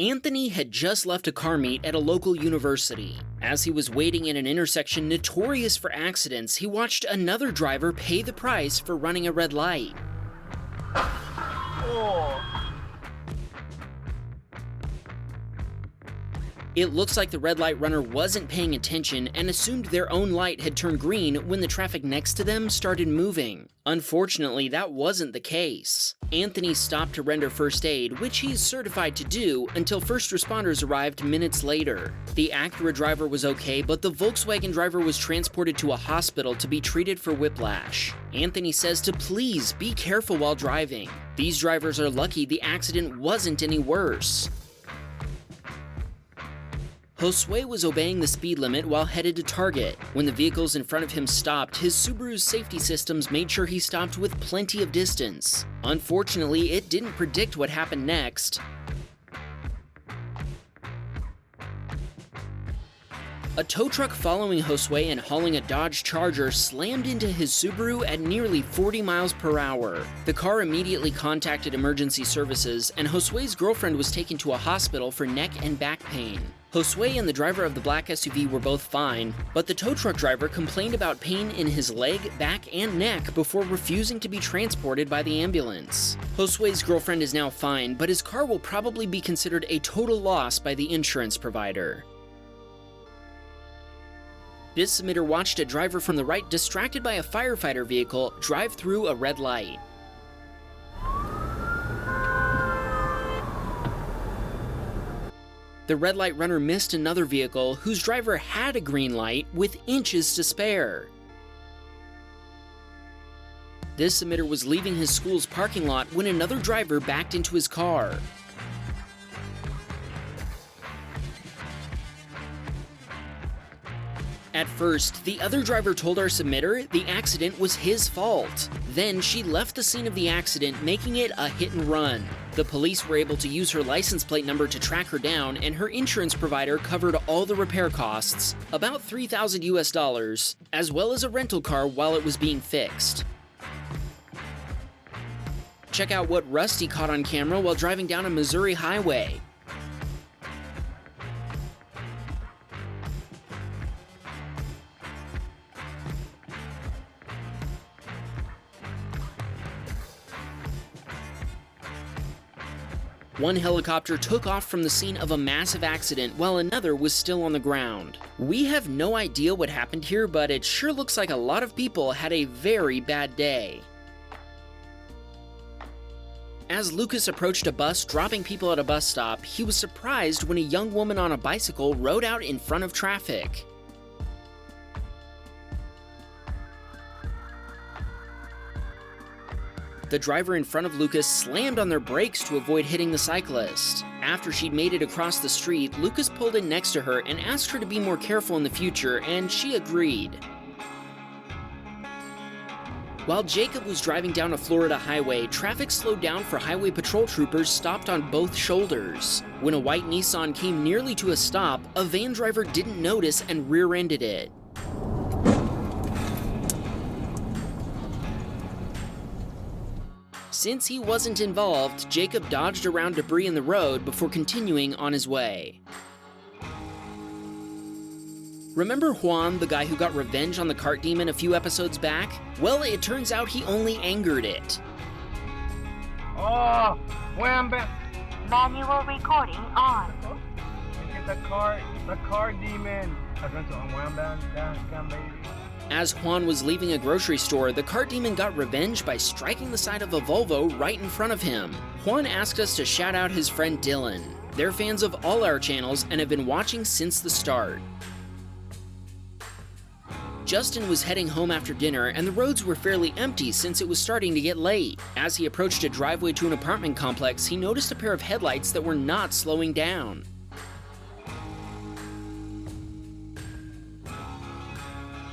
Anthony had just left a car meet at a local university. As he was waiting in an intersection notorious for accidents, he watched another driver pay the price for running a red light. It looks like the red light runner wasn't paying attention and assumed their own light had turned green when the traffic next to them started moving. Unfortunately, that wasn't the case. Anthony stopped to render first aid, which he's certified to do, until first responders arrived minutes later. The Acura driver was okay, but the Volkswagen driver was transported to a hospital to be treated for whiplash. Anthony says to please be careful while driving. These drivers are lucky the accident wasn't any worse. Josue was obeying the speed limit while headed to Target. When the vehicles in front of him stopped, his Subaru's safety systems made sure he stopped with plenty of distance. Unfortunately, it didn't predict what happened next. A tow truck following Josue and hauling a Dodge Charger slammed into his Subaru at nearly 40 miles per hour. The car immediately contacted emergency services, and Josue's girlfriend was taken to a hospital for neck and back pain. Josue and the driver of the black SUV were both fine, but the tow truck driver complained about pain in his leg, back, and neck before refusing to be transported by the ambulance. Josue's girlfriend is now fine, but his car will probably be considered a total loss by the insurance provider. This submitter watched a driver from the right distracted by a firefighter vehicle drive through a red light. The red light runner missed another vehicle whose driver had a green light with inches to spare. This submitter was leaving his school's parking lot when another driver backed into his car. At first, the other driver told our submitter the accident was his fault. Then she left the scene of the accident, making it a hit and run. The police were able to use her license plate number to track her down, and her insurance provider covered all the repair costs, about $3,000 US, as well as a rental car while it was being fixed. Check out what Rusty caught on camera while driving down a Missouri highway. One helicopter took off from the scene of a massive accident while another was still on the ground. We have no idea what happened here, but it sure looks like a lot of people had a very bad day. As Lucas approached a bus dropping people at a bus stop, he was surprised when a young woman on a bicycle rode out in front of traffic. The driver in front of Lucas slammed on their brakes to avoid hitting the cyclist. After she'd made it across the street, Lucas pulled in next to her and asked her to be more careful in the future, and she agreed. While Jacob was driving down a Florida highway, traffic slowed down for highway patrol troopers stopped on both shoulders. When a white Nissan came nearly to a stop, a van driver didn't notice and rear-ended it. Since he wasn't involved, Jacob dodged around debris in the road before continuing on his way. Remember Juan, the guy who got revenge on the cart demon a few episodes back? Well, it turns out he only angered it. Oh, Wham, Bam. Manual recording on. Look at the car demon. I went on Wham, Bam, Dashcam, baby. As Juan was leaving a grocery store, the cart demon got revenge by striking the side of a Volvo right in front of him. Juan asked us to shout out his friend Dylan. They're fans of all our channels and have been watching since the start. Justin was heading home after dinner, and the roads were fairly empty since it was starting to get late. As he approached a driveway to an apartment complex, he noticed a pair of headlights that were not slowing down.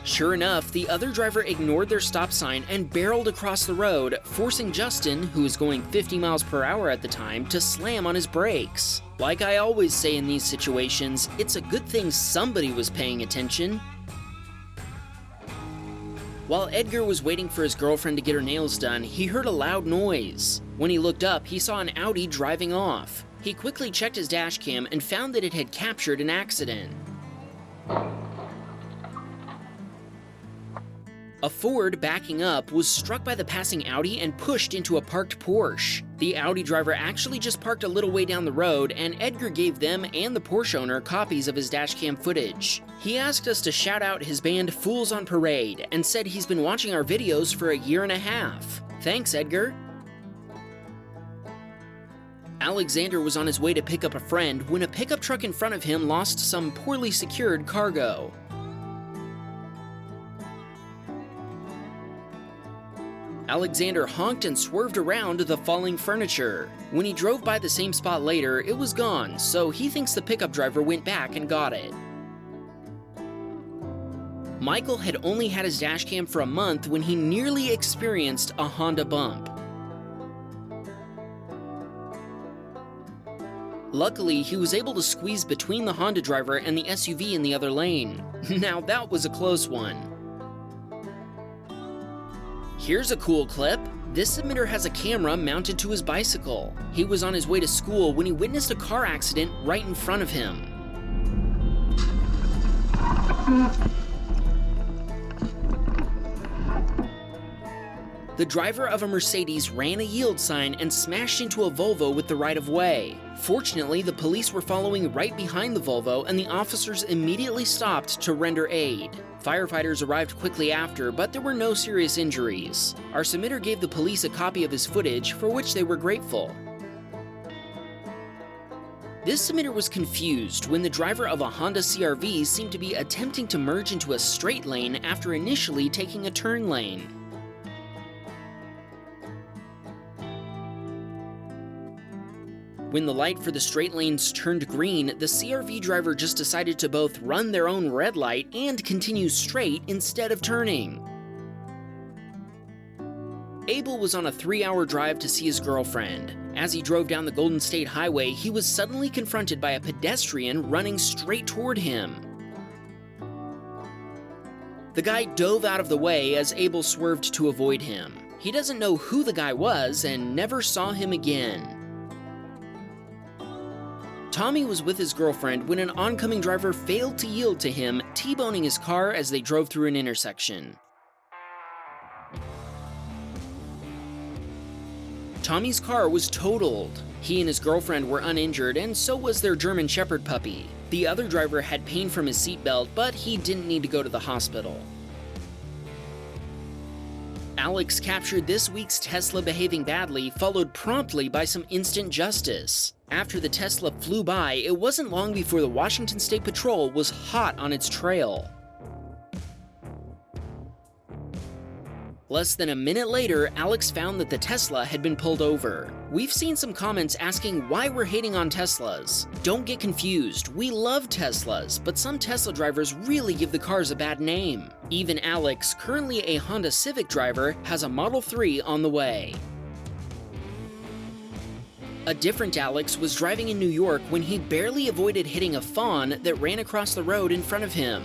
Sure enough, the other driver ignored their stop sign and barreled across the road, forcing Justin, who was going 50 miles per hour at the time, to slam on his brakes. Like I always say in these situations, it's a good thing somebody was paying attention. While Edgar was waiting for his girlfriend to get her nails done, he heard a loud noise. When he looked up, he saw an Audi driving off. He quickly checked his dash cam and found that it had captured an accident. A Ford backing up was struck by the passing Audi and pushed into a parked Porsche. The Audi driver actually just parked a little way down the road, and Edgar gave them and the Porsche owner copies of his dashcam footage. He asked us to shout out his band Fools on Parade and said he's been watching our videos for a year and a half. Thanks, Edgar. Alexander was on his way to pick up a friend when a pickup truck in front of him lost some poorly secured cargo. Alexander honked and swerved around the falling furniture. When he drove by the same spot later, it was gone, so he thinks the pickup driver went back and got it. Michael had only had his dashcam for a month when he nearly experienced a Honda bump. Luckily, he was able to squeeze between the Honda driver and the SUV in the other lane. Now that was a close one. Here's a cool clip. This submitter has a camera mounted to his bicycle. He was on his way to school when he witnessed a car accident right in front of him. The driver of a Mercedes ran a yield sign and smashed into a Volvo with the right-of-way. Fortunately, the police were following right behind the Volvo, and the officers immediately stopped to render aid. Firefighters arrived quickly after, but there were no serious injuries. Our submitter gave the police a copy of his footage, for which they were grateful. This submitter was confused when the driver of a Honda CR-V seemed to be attempting to merge into a straight lane after initially taking a turn lane. When the light for the straight lanes turned green, the CR-V driver just decided to both run their own red light and continue straight instead of turning. Abel was on a 3-hour drive to see his girlfriend. As he drove down the Golden State Highway, he was suddenly confronted by a pedestrian running straight toward him. The guy dove out of the way as Abel swerved to avoid him. He doesn't know who the guy was and never saw him again. Tommy was with his girlfriend when an oncoming driver failed to yield to him, T-boning his car as they drove through an intersection. Tommy's car was totaled. He and his girlfriend were uninjured, and so was their German Shepherd puppy. The other driver had pain from his seatbelt, but he didn't need to go to the hospital. Alex captured this week's Tesla behaving badly, followed promptly by some instant justice. After the Tesla flew by, it wasn't long before the Washington State Patrol was hot on its trail. Less than a minute later, Alex found that the Tesla had been pulled over. We've seen some comments asking why we're hating on Teslas. Don't get confused, we love Teslas, but some Tesla drivers really give the cars a bad name. Even Alex, currently a Honda Civic driver, has a Model 3 on the way. A different Alex was driving in New York when he barely avoided hitting a fawn that ran across the road in front of him.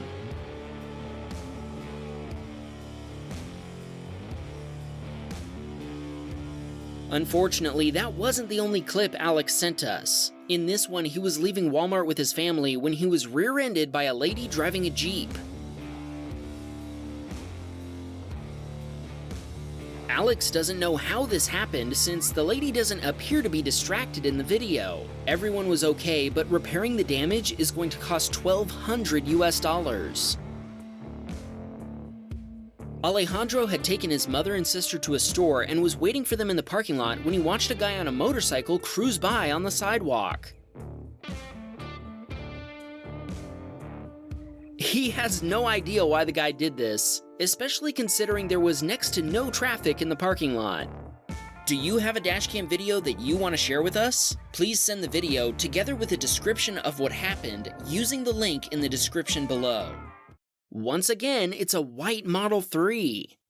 Unfortunately, that wasn't the only clip Alex sent us. In this one, he was leaving Walmart with his family when he was rear-ended by a lady driving a Jeep. Alex doesn't know how this happened since the lady doesn't appear to be distracted in the video. Everyone was okay, but repairing the damage is going to cost $1,200 US. Alejandro had taken his mother and sister to a store and was waiting for them in the parking lot when he watched a guy on a motorcycle cruise by on the sidewalk. He has no idea why the guy did this, especially considering there was next to no traffic in the parking lot. Do you have a dashcam video that you want to share with us? Please send the video together with a description of what happened using the link in the description below. Once again, it's a white Model 3.